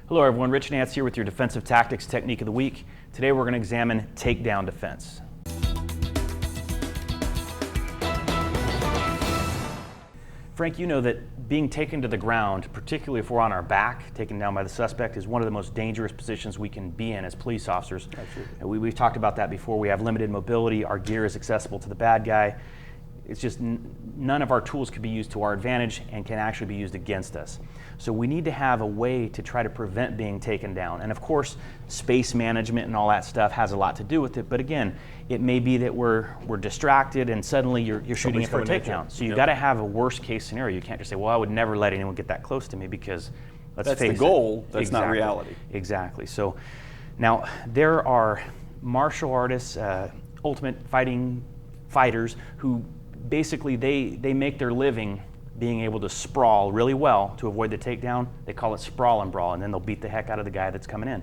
Hello everyone, Rich Nance here with your Defensive Tactics Technique of the Week. Today we're going to examine takedown defense. Frank, you know that being taken to the ground, particularly if we're on our back, taken down by the suspect, is one of the most dangerous positions we can be in as police officers. Absolutely. We've talked about that before. We have limited mobility, our gear is accessible to the bad guy. It's just none of our tools can be used to our advantage and can actually be used against us. So we need to have a way to try to prevent being taken down. And of course, space management and all that stuff has a lot to do with it. But again, it may be that we're distracted and suddenly you're shooting it for a takedown. So you've got to have a worst case scenario. You can't just say, well, I would never let anyone get that close to me because let's face it. That's the goal, that's not reality. Exactly. So now there are martial artists, ultimate fighters who basically they make their living being able to sprawl really well to avoid the takedown. They call it sprawl and brawl, and then they'll beat the heck out of the guy that's coming in.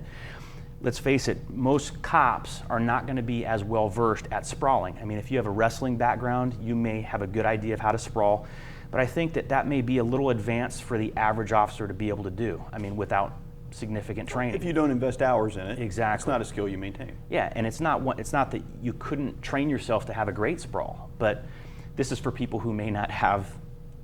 Let's face it, most cops are not going to be as well versed at sprawling. I mean, if you have a wrestling background, you may have a good idea of how to sprawl, but I think that may be a little advanced for the average officer to be able to do. I mean, without significant training. If you don't invest hours in it, exactly. It's not a skill you maintain. Yeah, and it's not that you couldn't train yourself to have a great sprawl, but this is for people who may not have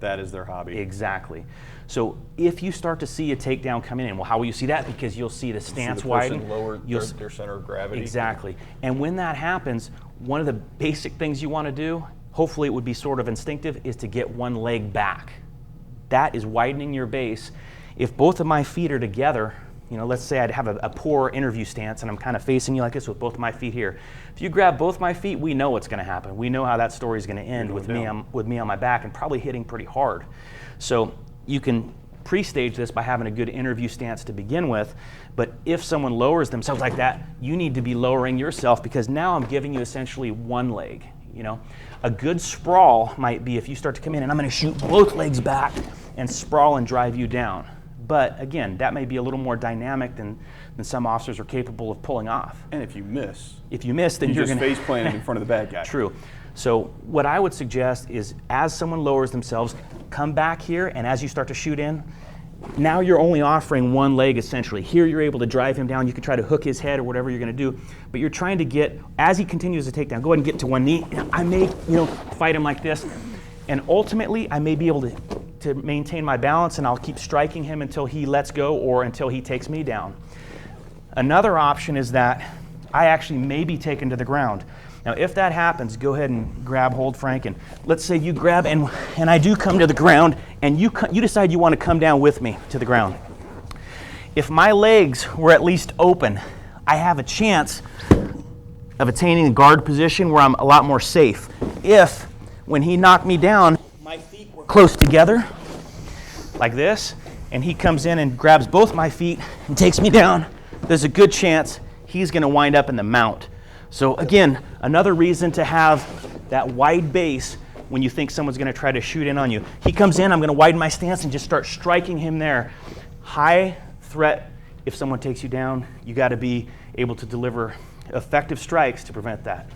that is their hobby. Exactly. So if you start to see a takedown coming in, well, how will you see that? Because you'll see the stance widen. Lower their center of gravity. Exactly. And when that happens, one of the basic things you want to do, hopefully it would be sort of instinctive, is to get one leg back. That is widening your base. If both of my feet are together, let's say I'd have a poor interview stance and I'm kind of facing you like this with both of my feet here. If you grab both my feet, we know what's going to happen. We know how that story is going to end with me on my back and probably hitting pretty hard. So you can pre-stage this by having a good interview stance to begin with, but if someone lowers themselves like that, you need to be lowering yourself because now I'm giving you essentially one leg. A good sprawl might be if you start to come in and I'm going to shoot both legs back and sprawl and drive you down. But again, that may be a little more dynamic than some officers are capable of pulling off. And if you miss, then you're just face planted in front of the bad guy. True. So what I would suggest is as someone lowers themselves, come back here, and as you start to shoot in, now you're only offering one leg essentially. Here you're able to drive him down. You can try to hook his head or whatever you're going to do, but you're trying to get, as he continues to take down, go ahead and get to one knee. I may, fight him like this, and ultimately I may be able to maintain my balance and I'll keep striking him until he lets go or until he takes me down. Another option is that I actually may be taken to the ground. Now if that happens, go ahead and grab hold, Frank, and let's say you grab and I do come to the ground and you decide you want to come down with me to the ground. If my legs were at least open, I have a chance of attaining a guard position where I'm a lot more safe. If when he knocked me down, my feet were close together, like this, and he comes in and grabs both my feet and takes me down, there's a good chance he's going to wind up in the mount. So again, another reason to have that wide base when you think someone's going to try to shoot in on you. He comes in, I'm going to widen my stance and just start striking him there. High threat. If someone takes you down, you got to be able to deliver effective strikes to prevent that.